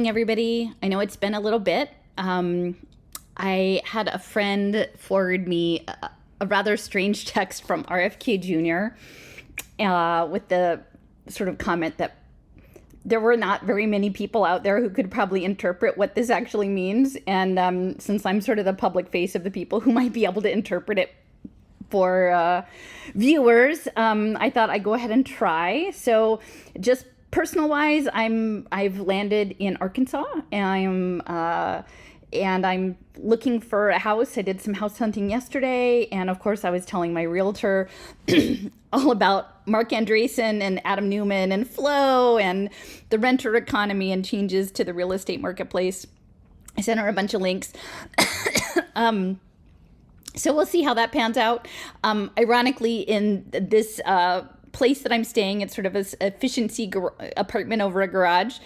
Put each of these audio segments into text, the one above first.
Everybody. I know it's been a little bit. I had a friend forward me a rather strange text from RFK Jr. With the sort of comment that there were not very many people out there who could probably interpret what this actually means. And since I'm sort of the public face of the people who might be able to interpret it for viewers, I thought I'd go ahead and try. So just personal wise, I've landed in Arkansas, and I'm looking for a house. I did some house hunting yesterday, and of course I was telling my realtor all about Mark Andreessen and Adam Newman and Flow and the renter economy and changes to the real estate marketplace. I sent her a bunch of links. So we'll see how that pans out. Ironically, in this place that I'm staying, it's sort of an efficiency apartment over a garage.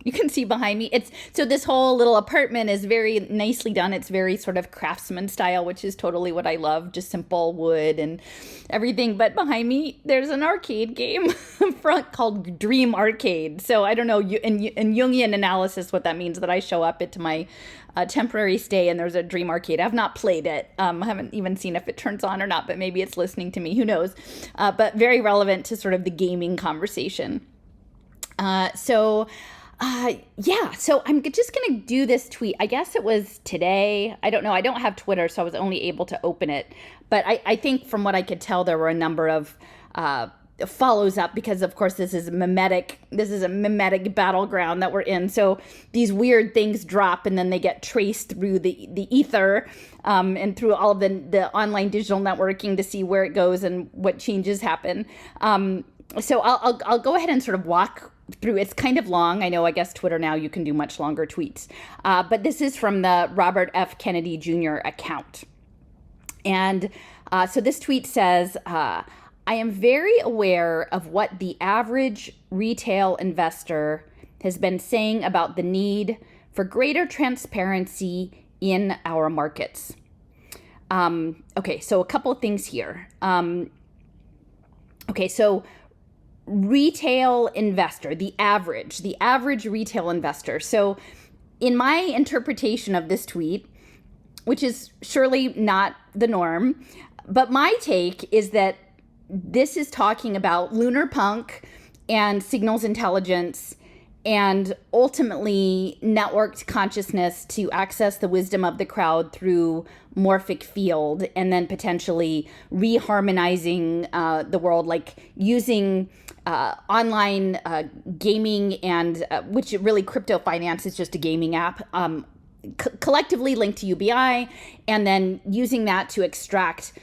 You can see behind me. So this whole little apartment is very nicely done. It's very sort of craftsman style, which is totally what I love, just simple wood and everything. But behind me, there's an arcade game front called Dream Arcade. So I don't know, in Jungian analysis, what that means, that I show up into my temporary stay and there's a Dream Arcade. I've not played it. I haven't even seen if it turns on or not, but maybe it's listening to me. Who knows? But very relevant to sort of the gaming conversation. So I'm just going to do this tweet. I guess it was today. I don't know. I don't have Twitter, so I was only able to open it. But I think from what I could tell, there were a number of follows up because, of course, this is a mimetic battleground that we're in. So these weird things drop and then they get traced through the ether and through all of the online digital networking to see where it goes and what changes happen. So I'll go ahead and sort of walk through. It's kind of long. I know, I guess Twitter now you can do much longer tweets. But this is from the Robert F. Kennedy Jr. account. And so this tweet says, I am very aware of what the average retail investor has been saying about the need for greater transparency in our markets. Okay, so a couple of things here. So retail investor, the average retail investor. So in my interpretation of this tweet, which is surely not the norm, but my take is that this is talking about Lunarpunk and signals intelligence and ultimately networked consciousness to access the wisdom of the crowd through morphic field, and then potentially reharmonizing the world, like using online gaming and which really crypto finance is just a gaming app, collectively linked to UBI, and then using that to extract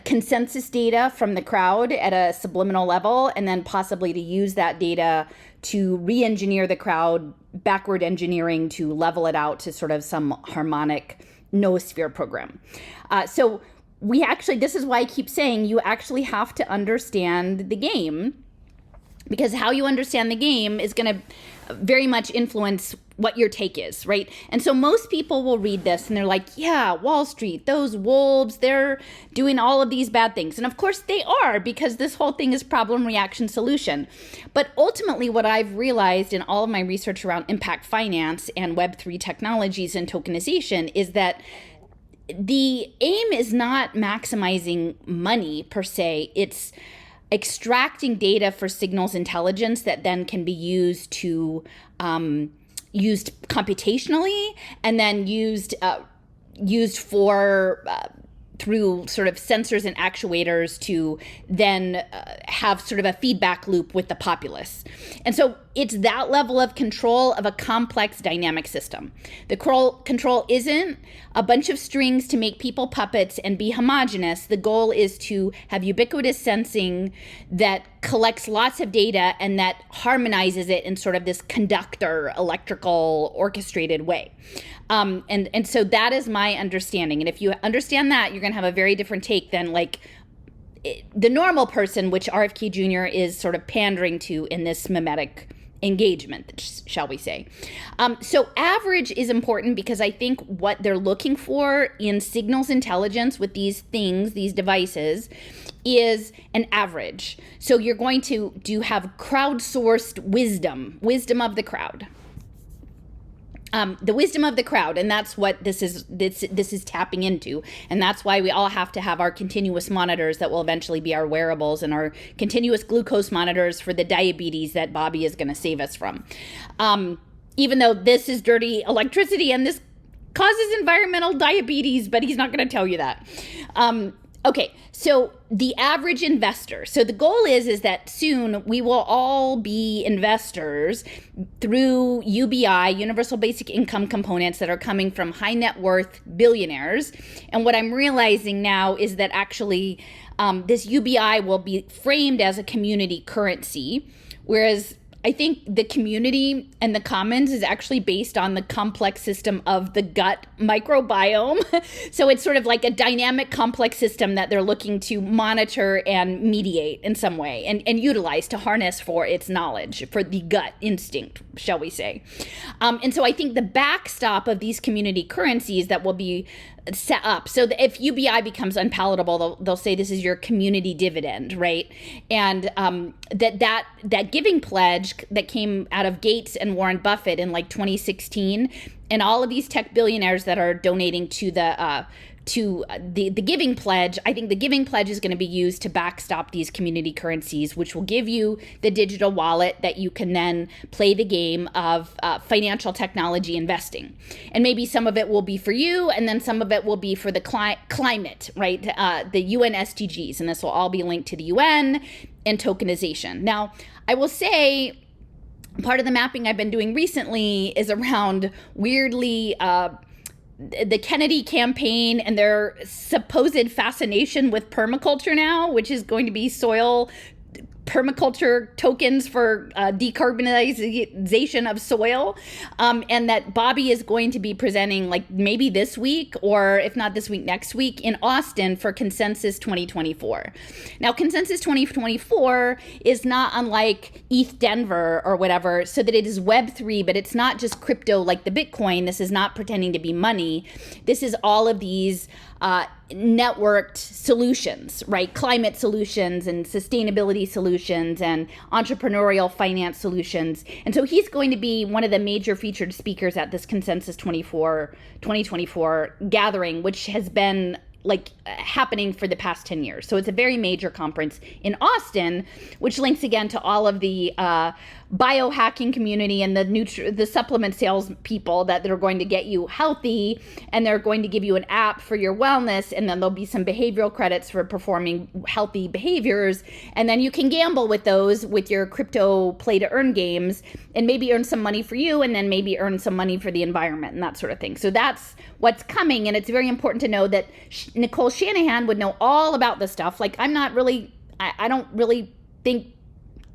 consensus data from the crowd at a subliminal level, and then possibly to use that data to re-engineer the crowd, backward engineering to level it out to sort of some harmonic noosphere program. So this is why I keep saying you actually have to understand the game, because how you understand the game is going to very much influence what your take is, right? And so most people will read this and they're like, yeah, Wall Street, those wolves, they're doing all of these bad things. And of course they are, because this whole thing is problem, reaction, solution. But ultimately what I've realized in all of my research around impact finance and Web3 technologies and tokenization is that the aim is not maximizing money per se. It's extracting data for signals intelligence that then can be used computationally, and then used for through sort of sensors and actuators to then have sort of a feedback loop with the populace. And so it's that level of control of a complex dynamic system. The control isn't a bunch of strings to make people puppets and be homogenous. The goal is to have ubiquitous sensing that collects lots of data and that harmonizes it in sort of this conductor, electrical, orchestrated way. And so that is my understanding. And if you understand that, you're going to have a very different take than like the normal person, which RFK Jr. is sort of pandering to in this mimetic engagement, shall we say. So average is important because I think what they're looking for in signals intelligence with these things, these devices, is an average. So you're going to have crowdsourced wisdom of the crowd. The wisdom of the crowd, and that's what this is tapping into, and that's why we all have to have our continuous monitors that will eventually be our wearables, and our continuous glucose monitors for the diabetes that Bobby is going to save us from. Even though this is dirty electricity and this causes environmental diabetes, but he's not going to tell you that. Okay, so the average investor. So the goal is that soon we will all be investors through UBI, Universal Basic Income components that are coming from high net worth billionaires. And what I'm realizing now is that actually this UBI will be framed as a community currency, whereas I think the community and the commons is actually based on the complex system of the gut microbiome. So it's sort of like a dynamic, complex system that they're looking to monitor and mediate in some way and utilize to harness for its knowledge, for the gut instinct, shall we say. And so I think the backstop of these community currencies that will be set up. So if UBI becomes unpalatable, they'll say this is your community dividend, right? And that giving pledge that came out of Gates and Warren Buffett in like 2016, and all of these tech billionaires that are donating to the giving pledge, I think the giving pledge is going to be used to backstop these community currencies, which will give you the digital wallet that you can then play the game of financial technology investing. And maybe some of it will be for you, and then some of it will be for the climate, right? The UN SDGs, and this will all be linked to the UN and tokenization. Now, I will say part of the mapping I've been doing recently is around weirdly the Kennedy campaign and their supposed fascination with permaculture now, which is going to be soil permaculture tokens for decarbonization of soil, and that Bobby is going to be presenting like maybe this week, or if not this week, next week in Austin for Consensus 2024. Now, Consensus 2024 is not unlike ETH Denver or whatever, so that it is Web3, but it's not just crypto like the Bitcoin. This is not pretending to be money. This is all of these networked solutions, right? Climate solutions and sustainability solutions and entrepreneurial finance solutions. And so he's going to be one of the major featured speakers at this Consensus 2024 gathering, which has been like happening for the past 10 years. So it's a very major conference in Austin, which links again to all of the biohacking community and the supplement sales people that they're going to get you healthy, and they're going to give you an app for your wellness, and then there'll be some behavioral credits for performing healthy behaviors, and then you can gamble with those with your crypto play to earn games, and maybe earn some money for you, and then maybe earn some money for the environment and that sort of thing. So that's what's coming, and it's very important to know that Nicole Shanahan would know all about this stuff. Like, I don't really think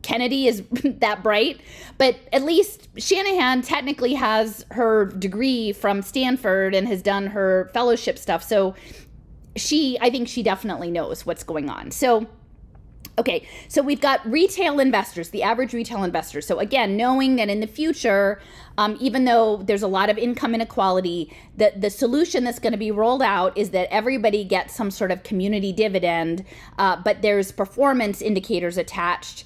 Kennedy is that bright, but at least Shanahan technically has her degree from Stanford and has done her fellowship stuff. So I think she definitely knows what's going on. So, okay, so we've got retail investors, the average retail investor. So again, knowing that in the future, even though there's a lot of income inequality, the solution that's going to be rolled out is that everybody gets some sort of community dividend, but there's performance indicators attached,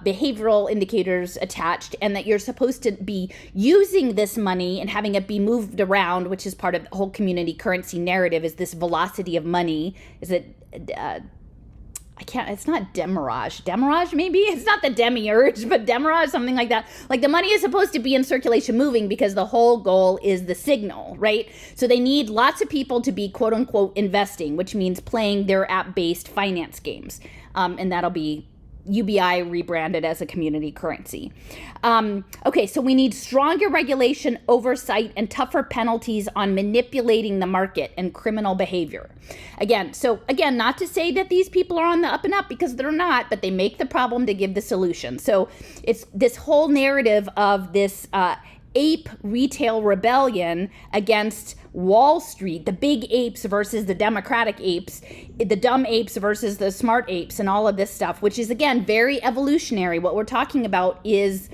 behavioral indicators attached, and that you're supposed to be using this money and having it be moved around, which is part of the whole community currency narrative, is this velocity of money. Is it... it's not demirage. Demirage, maybe? It's not the demiurge, but demirage, something like that. Like, the money is supposed to be in circulation moving because the whole goal is the signal, right? So they need lots of people to be quote unquote investing, which means playing their app-based finance games. And that'll be UBI rebranded as a community currency. Okay, so we need stronger regulation, oversight, and tougher penalties on manipulating the market and criminal behavior. Again, not to say that these people are on the up and up, because they're not, but they make the problem to give the solution. So it's this whole narrative of this ape retail rebellion against Wall Street, the big apes versus the democratic apes, the dumb apes versus the smart apes, and all of this stuff, which is, again, very evolutionary. What we're talking about is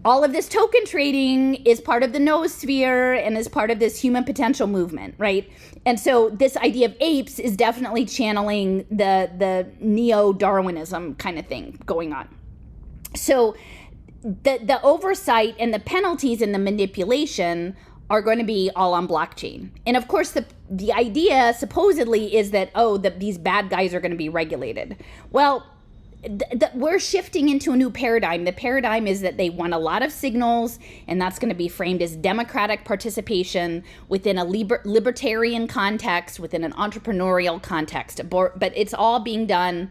all of this token trading is part of the noosphere and is part of this human potential movement, right? And so this idea of apes is definitely channeling the neo-Darwinism kind of thing going on. So the oversight and the penalties and the manipulation are going to be all on blockchain. And of course, the idea supposedly is that, these bad guys are going to be regulated. Well, we're shifting into a new paradigm. The paradigm is that they want a lot of signals, and that's going to be framed as democratic participation within a libertarian context, within an entrepreneurial context. But it's all being done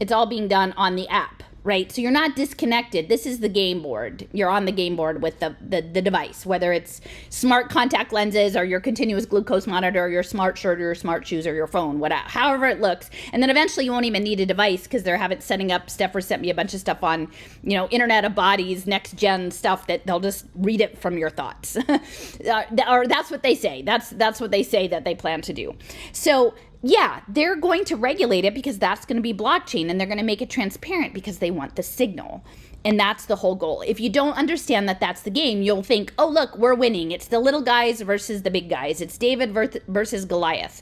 on the app, right? So you're not disconnected. This is the game board. You're on the game board with the device, whether it's smart contact lenses or your continuous glucose monitor or your smart shirt or your smart shoes or your phone, whatever, however it looks. And then eventually you won't even need a device because they're setting up. Stepher sent me a bunch of stuff on, Internet of Bodies, next gen stuff that they'll just read it from your thoughts. Or that's what they say. That's what they say that they plan to do. So yeah, they're going to regulate it because that's going to be blockchain, and they're going to make it transparent because they want the signal. And that's the whole goal. If you don't understand that that's the game, you'll think, oh, look, we're winning. It's the little guys versus the big guys. It's David versus Goliath.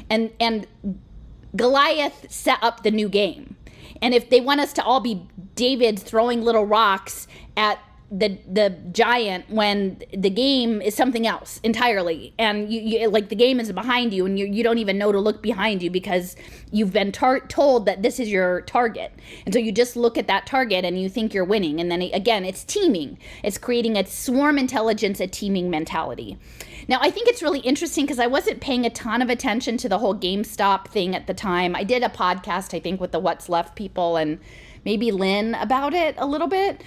And Goliath set up the new game. And if they want us to all be David throwing little rocks at the giant when the game is something else entirely, and you like the game is behind you and you don't even know to look behind you because you've been told that this is your target, and so you just look at that target and you think you're winning. And then again, it's teaming. It's creating a swarm intelligence, a teaming mentality. Now, I think it's really interesting because I wasn't paying a ton of attention to the whole GameStop thing at the time. I did a podcast, I think, with the What's Left people and maybe Lynn about it a little bit,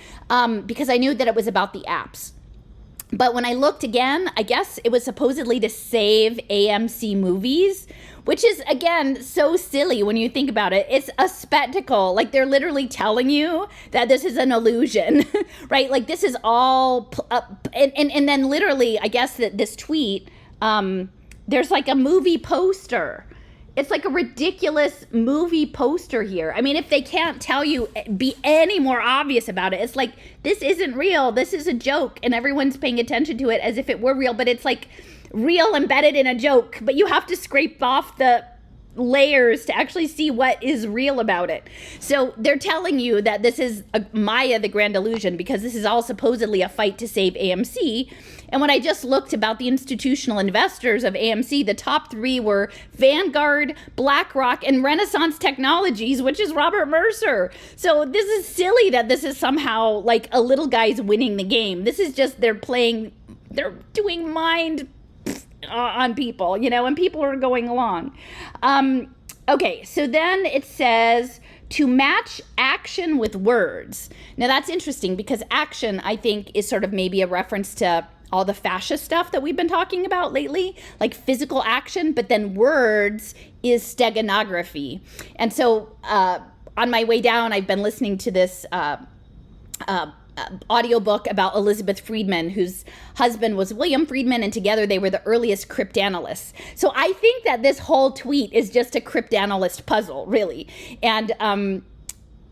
because I knew that it was about the apps. But when I looked again, I guess it was supposedly to save AMC movies, which is, again, so silly when you think about it. It's a spectacle. Like, they're literally telling you that this is an illusion, right? Like, this is all, and then literally, I guess that this tweet, there's like a movie poster. It's like a ridiculous movie poster here. I mean, if they can't tell you, be any more obvious about it, it's like, this isn't real. This is a joke. And everyone's paying attention to it as if it were real. But it's like real embedded in a joke. But you have to scrape off the layers to actually see what is real about it. So they're telling you that this is Maya, the grand illusion, because this is all supposedly a fight to save AMC. And when I just looked about the institutional investors of AMC, the top three were Vanguard, BlackRock, and Renaissance Technologies, which is Robert Mercer. So this is silly that this is somehow like a little guy's winning the game. This is just they're doing mind on people, and people are going along. Okay, so then it says to match action with words. Now that's interesting because action, I think, is sort of maybe a reference to all the fascist stuff that we've been talking about lately, like physical action, but then words is steganography. And so on my way down, I've been listening to this audiobook about Elizabeth Friedman, whose husband was William Friedman, and together they were the earliest cryptanalysts. So I think that this whole tweet is just a cryptanalyst puzzle, really. And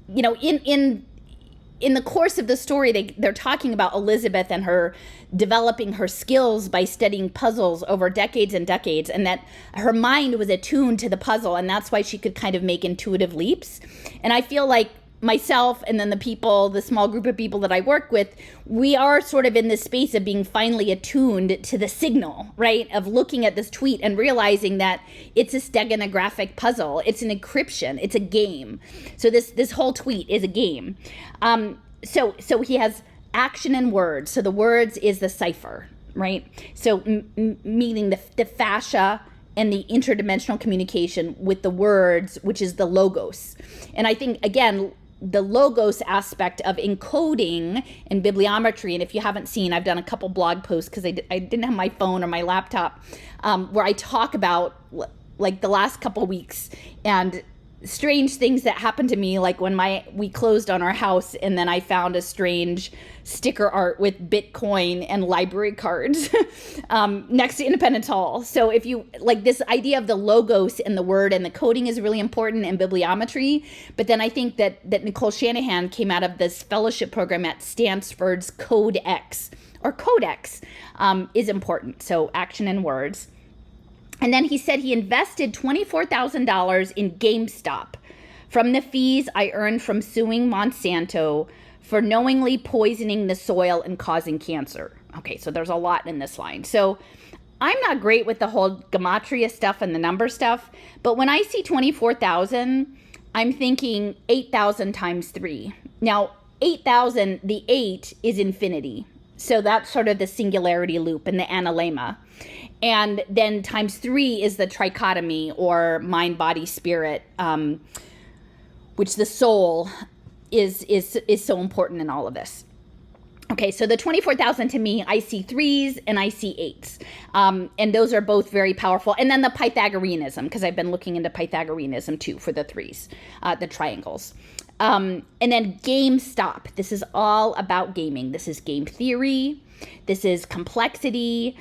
in the course of the story, they're talking about Elizabeth and her developing her skills by studying puzzles over decades and decades, and that her mind was attuned to the puzzle, and that's why she could kind of make intuitive leaps. And I feel like myself and then the small group of people that I work with, we are sort of in this space of being finally attuned to the signal, right? Of looking at this tweet and realizing that it's a steganographic puzzle. It's an encryption. It's a game. So this whole tweet is a game. So he has action and words. So the words is the cipher, right? So meaning the fascia and the interdimensional communication with the words, which is the logos. And I think, again, the logos aspect of encoding and bibliometry, and if you haven't seen, I've done a couple blog posts because I didn't have my phone or my laptop, where I talk about like the last couple weeks and strange things that happened to me, like when we closed on our house and then I found a strange sticker art with Bitcoin and library cards next to Independence Hall. So if you like, this idea of the logos and the word and the coding is really important, and bibliometry. But then I think that Nicole Shanahan came out of this fellowship program at Stanford's Codex is important. So action and words. And then he said he invested $24,000 in GameStop from the fees I earned from suing Monsanto for knowingly poisoning the soil and causing cancer. Okay, so there's a lot in this line. So I'm not great with the whole gematria stuff and the number stuff, but when I see 24,000, I'm thinking 8,000 times 3. Now, 8,000, the 8 is infinity. So that's sort of the singularity loop and the analemma. And then times 3 is the trichotomy, or mind, body, spirit, which the soul is so important in all of this. Okay, so the 24,000 to me, I see 3s and I see 8s. And those are both very powerful. And then the Pythagoreanism, because I've been looking into Pythagoreanism too for the 3s, the triangles. And then GameStop. This is all about gaming. This is game theory. This is complexity.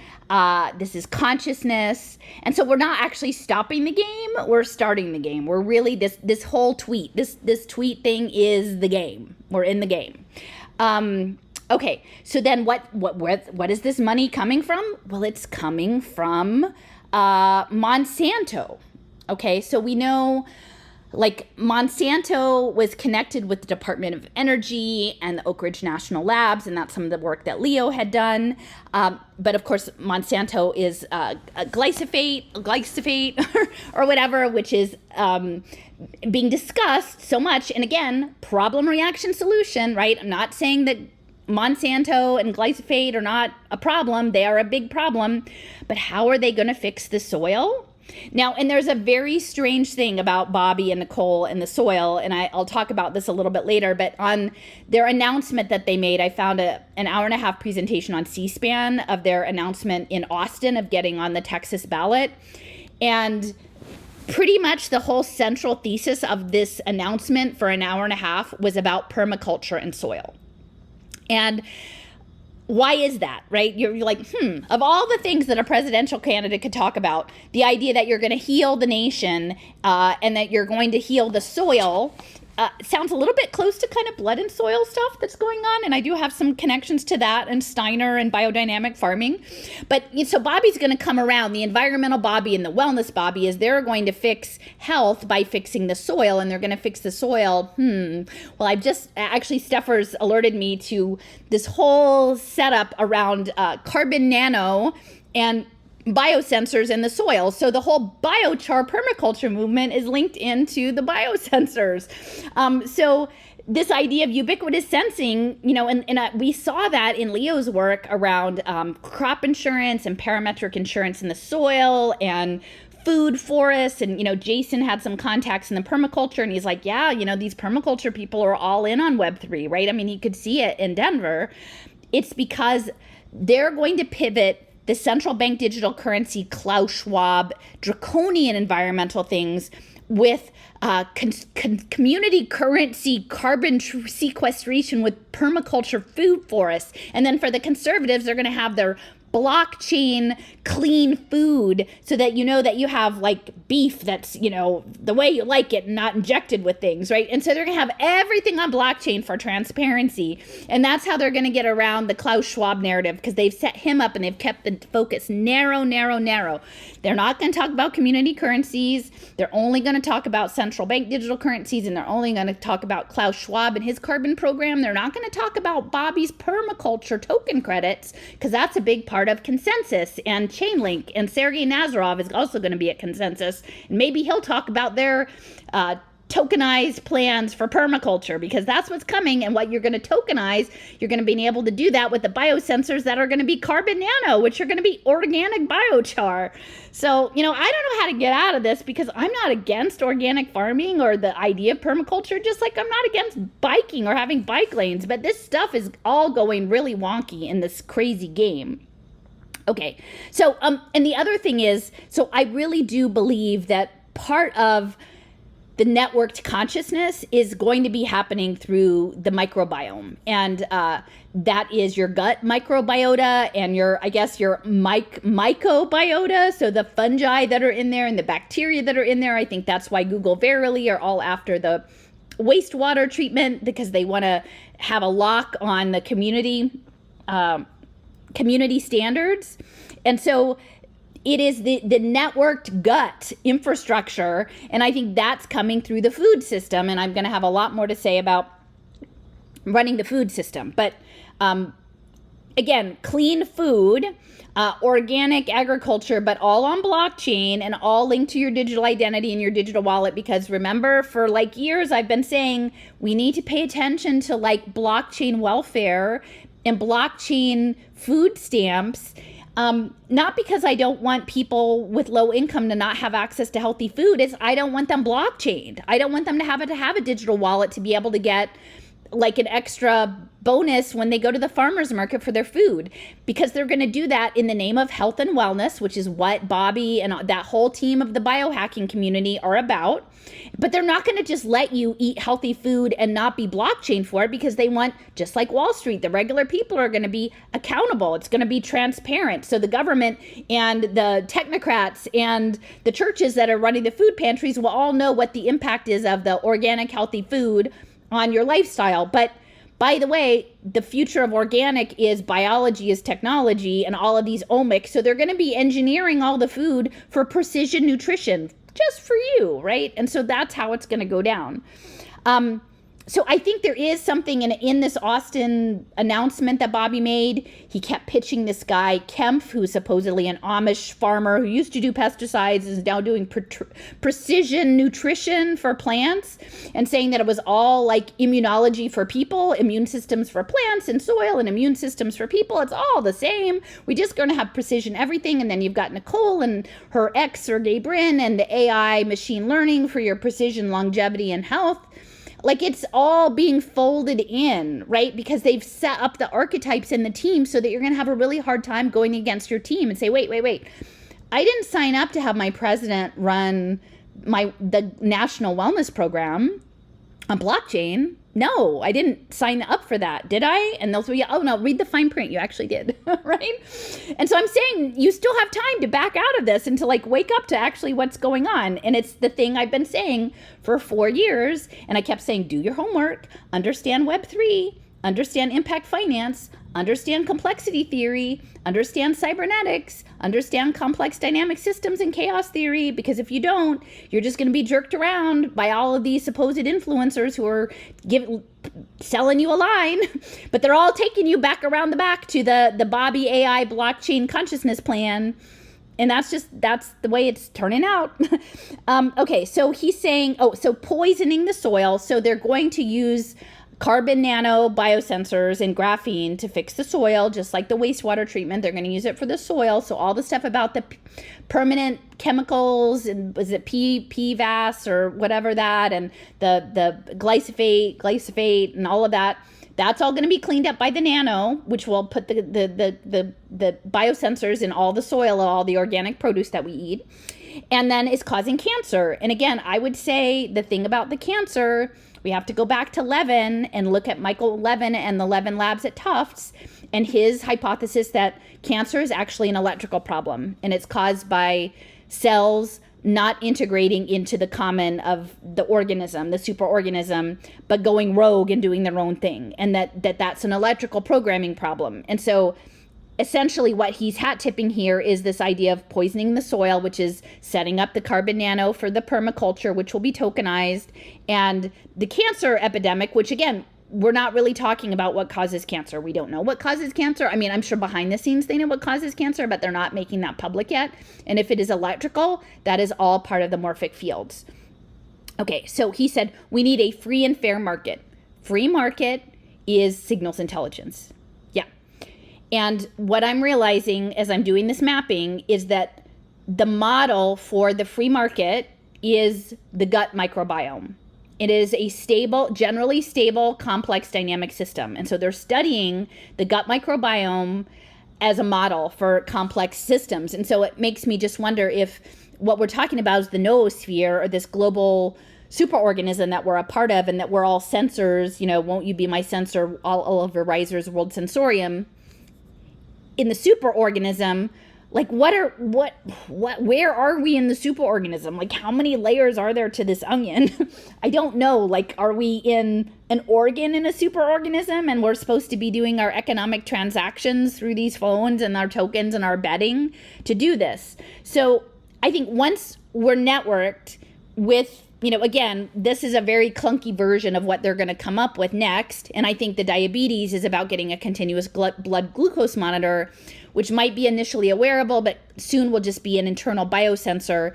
This is consciousness. And so we're not actually stopping the game. We're starting the game. We're really, this whole tweet, this tweet thing is the game. We're in the game. Okay. So then what is this money coming from? Well, it's coming from, Monsanto. Okay. So we know, like, Monsanto was connected with the Department of Energy and the Oak Ridge National Labs, and that's some of the work that Leo had done. But of course, Monsanto is a glyphosate or whatever, which is being discussed so much. And again, problem, reaction, solution, right? I'm not saying that Monsanto and glyphosate are not a problem. They are a big problem. But how are they going to fix the soil? Now, and there's a very strange thing about Bobby and Nicole and the soil, and I'll talk about this a little bit later, but on their announcement that they made, I found an hour-and-a-half presentation on C-SPAN of their announcement in Austin of getting on the Texas ballot. And pretty much the whole central thesis of this announcement for an hour and a half was about permaculture and soil. And why is that, right? You're like, of all the things that a presidential candidate could talk about, the idea that you're going to heal the nation and that you're going to heal the soil sounds a little bit close to kind of blood and soil stuff that's going on. And I do have some connections to that and Steiner and biodynamic farming. But so Bobby's going to come around. The environmental Bobby and the wellness Bobby is they're going to fix health by fixing the soil, and they're going to fix the soil. Well, I've just actually, Steffers alerted me to this whole setup around carbon nano and biosensors in the soil. So the whole biochar permaculture movement is linked into the biosensors. So this idea of ubiquitous sensing, and we saw that in Leo's work around crop insurance and parametric insurance in the soil and food forests. And, Jason had some contacts in the permaculture, and he's like, yeah, these permaculture people are all in on Web3, right? I mean, you could see it in Denver. It's because they're going to pivot the central bank digital currency, Klaus Schwab, draconian environmental things with community currency, carbon sequestration with permaculture food forests. And then for the conservatives, they're going to have their blockchain clean food so that that you have like beef that's the way you like it and not injected with things, right? And so they're gonna have everything on blockchain for transparency, and that's how they're gonna get around the Klaus Schwab narrative, because they've set him up and they've kept the focus narrow. They're not gonna talk about community currencies. They're only gonna talk about central bank digital currencies, and they're only gonna talk about Klaus Schwab and his carbon program. They're not gonna talk about Bobby's permaculture token credits, because that's a big part of consensus and Chainlink, and Sergey Nazarov is also going to be at consensus, and maybe he'll talk about their tokenized plans for permaculture, because that's what's coming. And what you're going to tokenize, you're going to be able to do that with the biosensors that are going to be carbon nano, which are going to be organic biochar. So, I don't know how to get out of this, because I'm not against organic farming or the idea of permaculture, just like I'm not against biking or having bike lanes, but this stuff is all going really wonky in this crazy game. Okay, so, and the other thing is, so I really do believe that part of the networked consciousness is going to be happening through the microbiome. And that is your gut microbiota and your mycobiota. So the fungi that are in there and the bacteria that are in there. I think that's why Google Verily are all after the wastewater treatment, because they want to have a lock on the community standards. And so it is the networked gut infrastructure, and I think that's coming through the food system, and I'm going to have a lot more to say about running the food system. But again, clean food, organic agriculture, but all on blockchain and all linked to your digital identity and your digital wallet. Because remember, for like years, I've been saying we need to pay attention to like blockchain welfare and blockchain food stamps. Not because I don't want people with low income to not have access to healthy food. It's I don't want them blockchained. I don't want them to have a digital wallet to be able to get like an extra bonus when they go to the farmer's market for their food, because they're going to do that in the name of health and wellness, which is what Bobby and that whole team of the biohacking community are about. But they're not going to just let you eat healthy food and not be blockchain for it, because they want, just like Wall Street, the regular people are going to be accountable. It's going to be transparent. So the government and the technocrats and the churches that are running the food pantries will all know what the impact is of the organic, healthy food on your lifestyle. But by the way, the future of organic is biology is technology and all of these omics. So they're going to be engineering all the food for precision nutrition just for you, right? And so that's how it's going to go down. So I think there is something in this Austin announcement that Bobby made. He kept pitching this guy, Kempf, who's supposedly an Amish farmer who used to do pesticides, is now doing precision nutrition for plants, and saying that it was all like immunology for people, immune systems for plants and soil, and immune systems for people. It's all the same. We're just going to have precision everything. And then you've got Nicole and her ex, Sergey Brin, and the AI machine learning for your precision longevity and health. Like, it's all being folded in, right? Because they've set up the archetypes in the team so that you're going to have a really hard time going against your team and say, wait. I didn't sign up to have my president run the national wellness program on blockchain. No, I didn't sign up for that, did I? And they'll say, oh no, read the fine print. You actually did, right? And so I'm saying you still have time to back out of this and to like wake up to actually what's going on. And it's the thing I've been saying for 4 years. And I kept saying, do your homework, understand Web3, understand impact finance, understand complexity theory, understand cybernetics, understand complex dynamic systems and chaos theory, because if you don't, you're just going to be jerked around by all of these supposed influencers who are selling you a line, but they're all taking you back around the back to the Bobby AI blockchain consciousness plan. And that's the way it's turning out. Okay, so he's saying, so poisoning the soil. So they're going to use carbon nano biosensors and graphene to fix the soil, just like the wastewater treatment. They're going to use it for the soil. So all the stuff about the permanent chemicals, and was it PFAS or whatever that, and the glyphosate and all of that, that's all going to be cleaned up by the nano, which will put the biosensors in all the soil and all the organic produce that we eat. And then it's causing cancer. And again, I would say the thing about the cancer, we have to go back to Levin and look at Michael Levin and the Levin Labs at Tufts and his hypothesis that cancer is actually an electrical problem, and it's caused by cells not integrating into the common of the organism, the superorganism, but going rogue and doing their own thing, and that's an electrical programming problem. And so essentially what he's hat tipping here is this idea of poisoning the soil, which is setting up the carbon nano for the permaculture, which will be tokenized, and the cancer epidemic, which again, we're not really talking about what causes cancer. We don't know what causes cancer. I mean, I'm sure behind the scenes they know what causes cancer, but they're not making that public yet. And if it is electrical, that is all part of the morphic fields. Okay, so he said we need a free and fair market. Free market is signals intelligence. And what I'm realizing as I'm doing this mapping is that the model for the free market is the gut microbiome. It is a stable, generally stable, complex dynamic system. And so they're studying the gut microbiome as a model for complex systems. And so it makes me just wonder if what we're talking about is the noosphere, or this global superorganism that we're a part of and that we're all sensors, won't you be my sensor, all Oliver Reiser's World Sensorium, in the superorganism, like where are we in the superorganism? Like how many layers are there to this onion? I don't know. Like, are we in an organ in a superorganism and we're supposed to be doing our economic transactions through these phones and our tokens and our betting to do this? So I think once we're networked with, again, this is a very clunky version of what they're going to come up with next. And I think the diabetes is about getting a continuous blood glucose monitor, which might be initially a wearable, but soon will just be an internal biosensor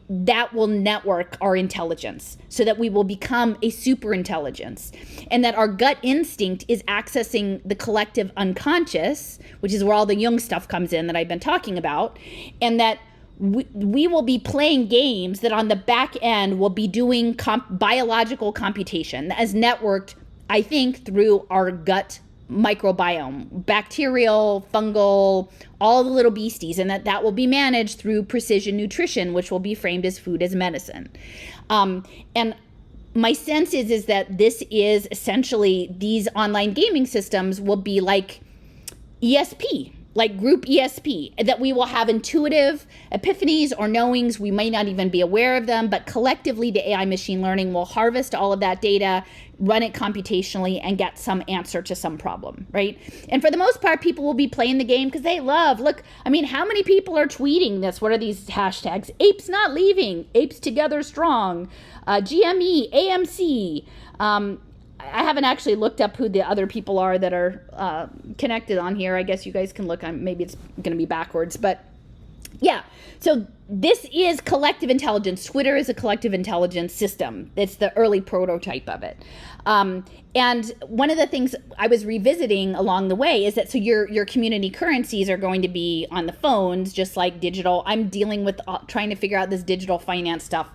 that will network our intelligence so that we will become a super intelligence, and that our gut instinct is accessing the collective unconscious, which is where all the Jung stuff comes in that I've been talking about, and that we will be playing games that on the back end will be doing biological computation as networked, I think, through our gut microbiome, bacterial, fungal, all the little beasties, and that will be managed through precision nutrition, which will be framed as food as medicine. And my sense is that this is essentially, these online gaming systems will be like ESP, like group ESP, that we will have intuitive epiphanies or knowings. We may not even be aware of them, but collectively the AI machine learning will harvest all of that data, run it computationally, and get some answer to some problem, right? And for the most part, people will be playing the game because they love, look, I mean, how many people are tweeting this? What are these hashtags? Apes not leaving, apes together strong, GME, AMC, I haven't actually looked up who the other people are that are connected on here. I guess you guys can look. Maybe it's going to be backwards. But yeah, so this is collective intelligence. Twitter is a collective intelligence system. It's the early prototype of it. And one of the things I was revisiting along the way is that so your community currencies are going to be on the phones, just like digital. I'm dealing with trying to figure out this digital finance stuff.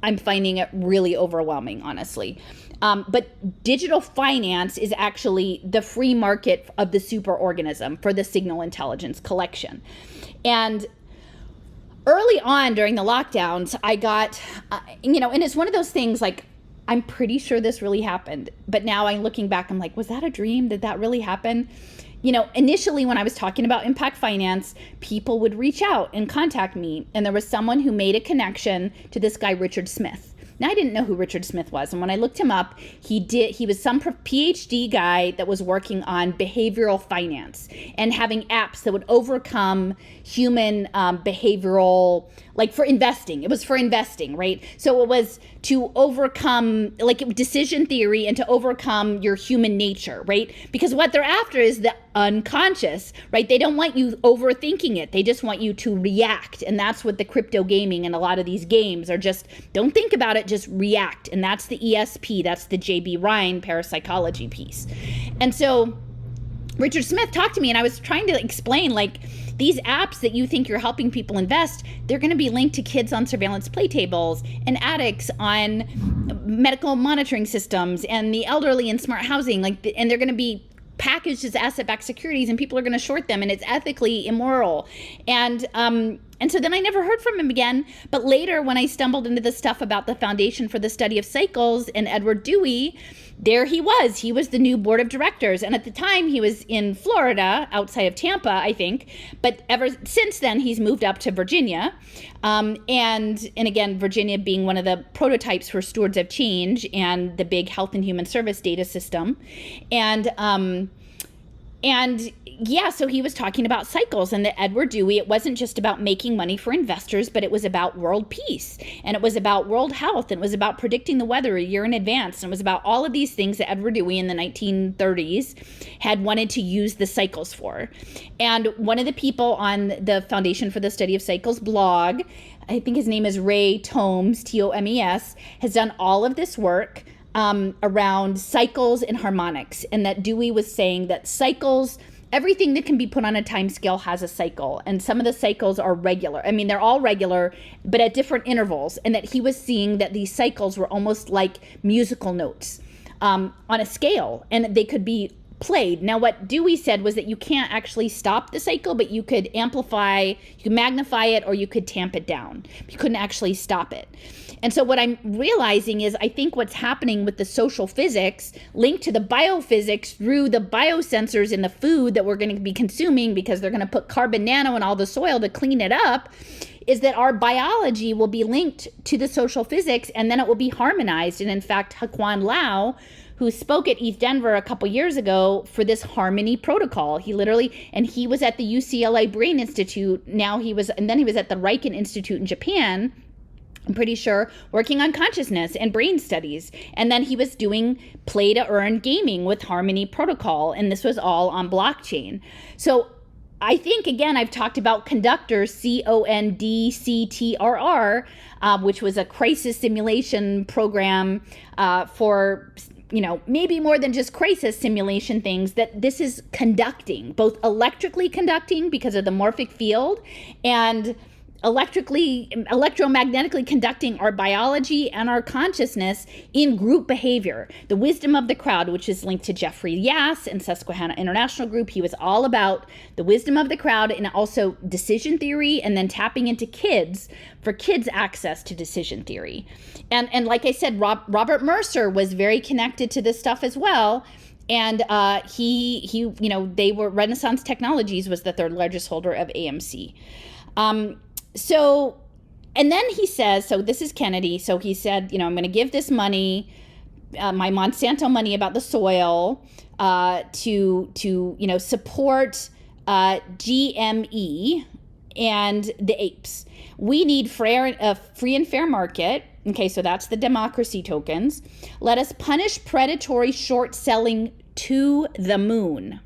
I'm finding it really overwhelming, honestly. But digital finance is actually the free market of the superorganism for the signal intelligence collection. And early on during the lockdowns, I got, and it's one of those things like, I'm pretty sure this really happened. But now I'm looking back, I'm like, was that a dream? Did that really happen? Initially when I was talking about impact finance, people would reach out and contact me. And there was someone who made a connection to this guy, Richard Smith. Now, I didn't know who Richard Smith was. And when I looked him up, he was some PhD guy that was working on behavioral finance and having apps that would overcome human behavioral, like for investing. It was for investing, right? So it was to overcome like decision theory and to overcome your human nature, right? Because what they're after is the unconscious, right? They don't want you overthinking it. They just want you to react. And that's what the crypto gaming and a lot of these games are just, don't think about it, just react. And that's the ESP, that's the J.B. Ryan parapsychology piece. And so Richard Smith talked to me and I was trying to explain like these apps that you think you're helping people invest, they're going to be linked to kids on surveillance play tables and addicts on medical monitoring systems and the elderly in smart housing, and they're going to be packaged as asset-backed securities and people are going to short them and it's ethically immoral. And so then I never heard from him again. But later when I stumbled into the stuff about the Foundation for the Study of Cycles and Edward Dewey, there he was. He was the new board of directors. And at the time he was in Florida, outside of Tampa, I think. But ever since then, he's moved up to Virginia. And again, Virginia being one of the prototypes for Stewards of Change and the big health and human service data system. And yeah, so he was talking about cycles and that Edward Dewey, it wasn't just about making money for investors, but it was about world peace and it was about world health and it was about predicting the weather a year in advance. And it was about all of these things that Edward Dewey in the 1930s had wanted to use the cycles for. And one of the people on the Foundation for the Study of Cycles blog, I think his name is Ray Tomes, Tomes, has done all of this work around cycles and harmonics, and that Dewey was saying that cycles, everything that can be put on a time scale has a cycle, and some of the cycles are regular. I mean, they're all regular, but at different intervals, and that he was seeing that these cycles were almost like musical notes on a scale, and they could be played. Now, what Dewey said was that you can't actually stop the cycle, but you could amplify, you could magnify it, or you could tamp it down. You couldn't actually stop it. And so what I'm realizing is I think what's happening with the social physics linked to the biophysics through the biosensors in the food that we're going to be consuming, because they're going to put carbon nano in all the soil to clean it up, is that our biology will be linked to the social physics, and then it will be harmonized. And in fact, Haquan Lau, who spoke at East Denver a couple years ago for this harmony protocol, he was at the UCLA Brain Institute. Then he was at the Riken Institute in Japan, I'm pretty sure, working on consciousness and brain studies. And then he was doing play to earn gaming with Harmony Protocol. And this was all on blockchain. So I think, again, I've talked about Conductor, CONDCTRR, which was a crisis simulation program for, maybe more than just crisis simulation things, that this is conducting, both electrically conducting because of the morphic field, and electromagnetically conducting our biology and our consciousness in group behavior. The wisdom of the crowd, which is linked to Jeffrey Yass and Susquehanna International Group. He was all about the wisdom of the crowd and also decision theory, and then tapping into kids for kids' access to decision theory. And like I said, Robert Mercer was very connected to this stuff as well. And they were Renaissance Technologies was the third largest holder of AMC. So, and then he says, so this is Kennedy. So he said, I'm going to give this money, my Monsanto money about the soil, to support GME and the apes. We need a free and fair market. Okay, so that's the democracy tokens. Let us punish predatory short selling to the moon.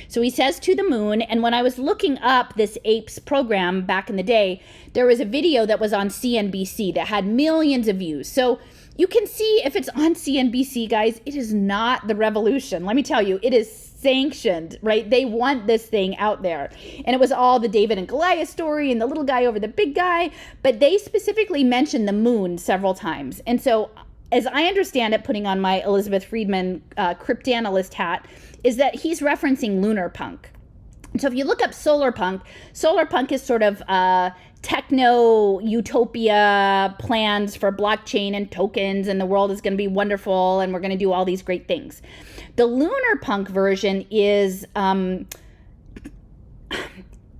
So he says to the moon. And when I was looking up this apes program back in the day, there was a video that was on CNBC that had millions of views. So you can see if it's on CNBC, guys, it is not the revolution. Let me tell you, it is sanctioned, right? They want this thing out there. And it was all the David and Goliath story and the little guy over the big guy. But they specifically mentioned the moon several times. And so as I understand it, putting on my Elizabeth Friedman cryptanalyst hat, is that he's referencing Lunarpunk. So if you look up solarpunk is sort of techno utopia plans for blockchain and tokens, and the world is going to be wonderful and we're going to do all these great things. The Lunarpunk version is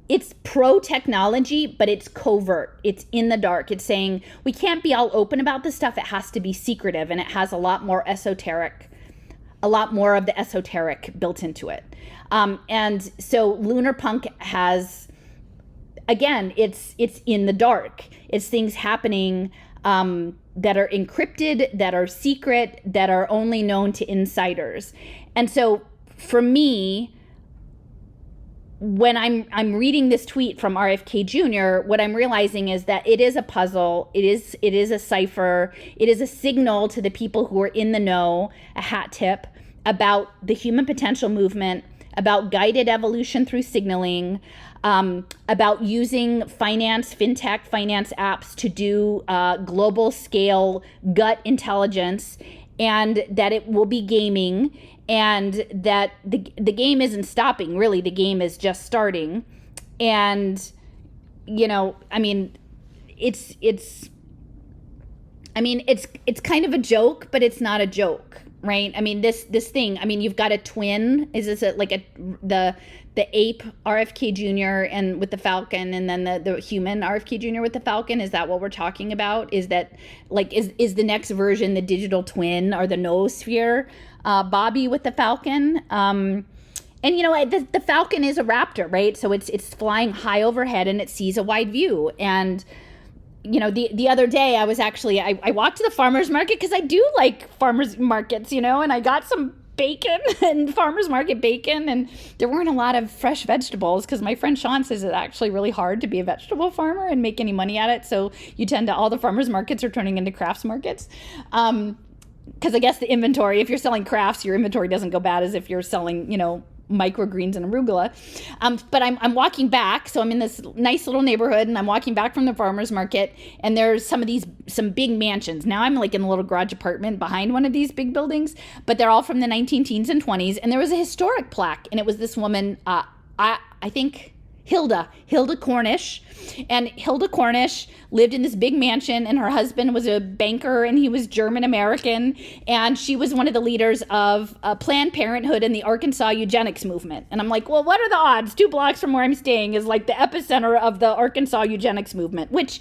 it's pro-technology, but it's covert. It's in the dark. It's saying we can't be all open about this stuff. It has to be secretive, and it has a lot more of the esoteric built into it. And so Lunarpunk has, again, it's in the dark. It's things happening that are encrypted, that are secret, that are only known to insiders. And so for me, when I'm reading this tweet from RFK Jr., what I'm realizing is that it is a puzzle. It is a cipher. It is a signal to the people who are in the know, a hat tip about the human potential movement, about guided evolution through signaling, about using fintech finance apps to do global scale gut intelligence, and that it will be gaming, and that the game isn't stopping. Really, the game is just starting. And, it's kind of a joke, but it's not a joke, right? This thing, you've got a twin. Is this the ape RFK Jr. and with the Falcon, and then the human RFK Jr. with the Falcon? Is that what we're talking about? Is that is the next version the digital twin or the noosphere Bobby with the Falcon? And the Falcon is a raptor, right? So it's flying high overhead and it sees a wide view. And the other day I was actually I walked to the farmer's market because I do like farmers markets, and I got some bacon and farmers market bacon, and there weren't a lot of fresh vegetables because my friend Sean says it's actually really hard to be a vegetable farmer and make any money at it. So you tend to, all the farmers markets are turning into crafts markets. Because I guess the inventory, if you're selling crafts, your inventory doesn't go bad as if you're selling, microgreens and arugula. But I'm walking back. So I'm in this nice little neighborhood and I'm walking back from the farmer's market, and there's some big mansions. Now I'm like in a little garage apartment behind one of these big buildings, but they're all from the 19 teens and 20s. And there was a historic plaque, and it was this woman, I think Hilda Cornish. And Hilda Cornish lived in this big mansion, and her husband was a banker, and he was German American, and she was one of the leaders of Planned Parenthood and the Arkansas eugenics movement. And I'm like, well, what are the odds? 2 blocks from where I'm staying is like the epicenter of the Arkansas eugenics movement, which,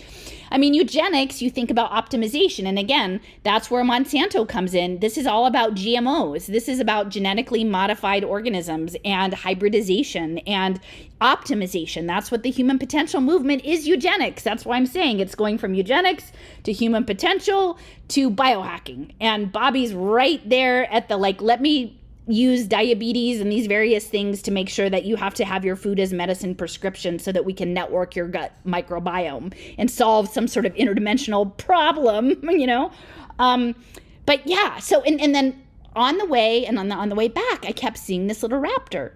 I mean, eugenics, you think about optimization. And again, that's where Monsanto comes in. This is all about GMOs. This is about genetically modified organisms and hybridization and optimization. That's what the human potential movement is, eugenics. That's why I'm saying it's going from eugenics to human potential to biohacking. And Bobby's right there at the, like, let me use diabetes and these various things to make sure that you have to have your food as medicine prescription so that we can network your gut microbiome and solve some sort of interdimensional problem, you know? But yeah, so, and then on the way and on the way back, I kept seeing this little raptor.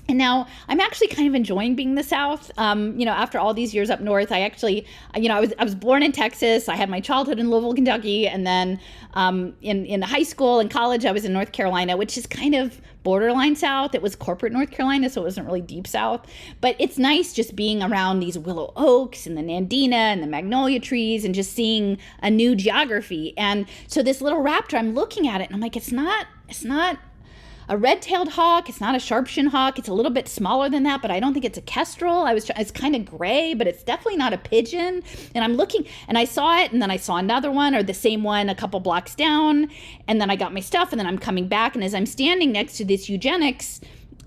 And now I'm actually kind of enjoying being in the South. You know, after all these years up north, I actually, you know, I was born in Texas. I had my childhood in Louisville, Kentucky. And then in high school and college, I was in North Carolina, which is kind of borderline South. It was corporate North Carolina, so it wasn't really deep South. But it's nice just being around these willow oaks and the nandina and the magnolia trees and just seeing a new geography. And so this little raptor, I'm looking at it and I'm like, it's not a red-tailed hawk. It's not a sharp-shinned hawk. It's a little bit smaller than that, but I don't think it's a kestrel. It's kind of gray, but it's definitely not a pigeon. And I'm looking, and I saw it, and then I saw another one, or the same one a couple blocks down, and then I got my stuff, and then I'm coming back, and as I'm standing next to this eugenics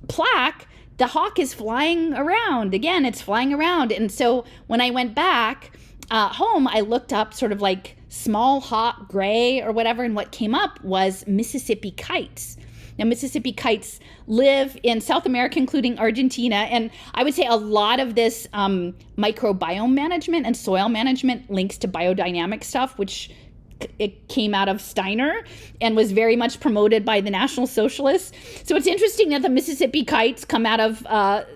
plaque, the hawk is flying around. Again, it's flying around. And so when I went back home, I looked up sort of like small hawk gray or whatever, and what came up was Mississippi kites. Now, Mississippi kites live in South America, including Argentina. And I would say a lot of this microbiome management and soil management links to biodynamic stuff, which it came out of Steiner and was very much promoted by the National Socialists. So it's interesting that the Mississippi kites come out of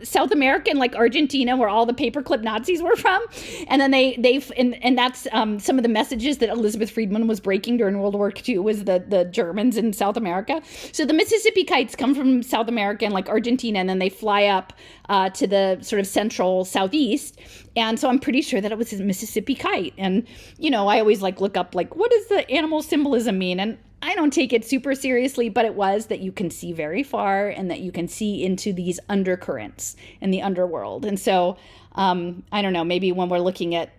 South America, like Argentina, where all the paperclip Nazis were from. And then and that's some of the messages that Elizabeth Friedman was breaking during World War II was the Germans in South America. So the Mississippi kites come from South America and like Argentina, and then they fly up to the sort of central southeast. And so I'm pretty sure that it was a Mississippi kite. And, you know, I always look up what does the animal symbolism mean? And I don't take it super seriously, but it was that you can see very far and that you can see into these undercurrents in the underworld. And so I don't know, maybe when we're looking at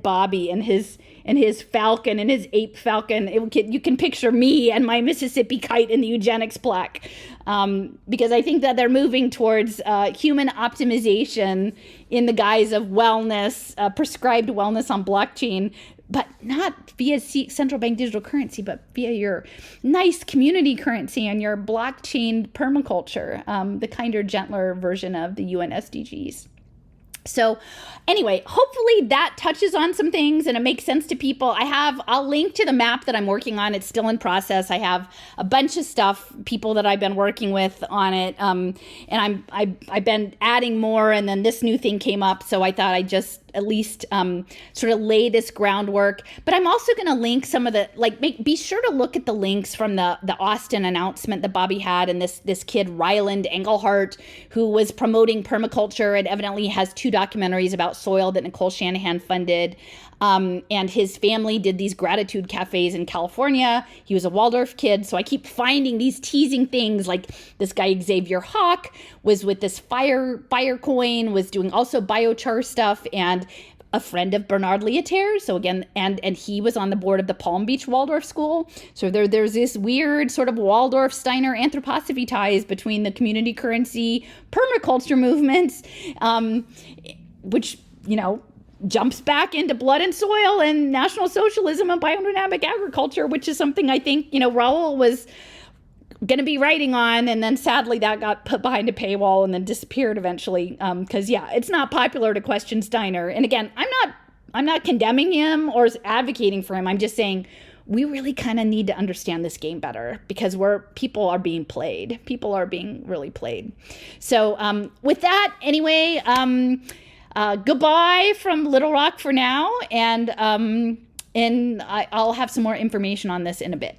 Bobby and his falcon and his ape falcon, you can picture me and my Mississippi kite in the eugenics plaque, because I think that they're moving towards human optimization in the guise of wellness, prescribed wellness on blockchain, but not via central bank digital currency, but via your nice community currency and your blockchain permaculture, the kinder, gentler version of the UN SDGs. So anyway, hopefully that touches on some things and it makes sense to people. I'll link to the map that I'm working on. It's still in process. I have a bunch of stuff, people that I've been working with on it. And I've been adding more, and then this new thing came up. So I thought I'd just at least sort of lay this groundwork. But I'm also going to link some of the, be sure to look at the links from the Austin announcement that Bobby had, and this kid, Ryland Engelhart, who was promoting permaculture and evidently has 2 documentaries about soil that Nicole Shanahan funded. And his family did these gratitude cafes in California. He was a Waldorf kid. So I keep finding these teasing things, like this guy, Xavier Hawk, was with this Firecoin, was doing also biochar stuff, and a friend of Bernard Lietaer. So again, and he was on the board of the Palm Beach Waldorf School. So there's this weird sort of Waldorf Steiner anthroposophy ties between the community currency permaculture movements, which, you know, jumps back into blood and soil and National Socialism and biodynamic agriculture, which is something I think, you know, Raul was going to be writing on. And then sadly that got put behind a paywall and then disappeared eventually. Because it's not popular to question Steiner. And again, I'm not condemning him or advocating for him. I'm just saying we really kind of need to understand this game better because people are being played. People are being really played. So with that, anyway, goodbye from Little Rock for now, and I'll have some more information on this in a bit.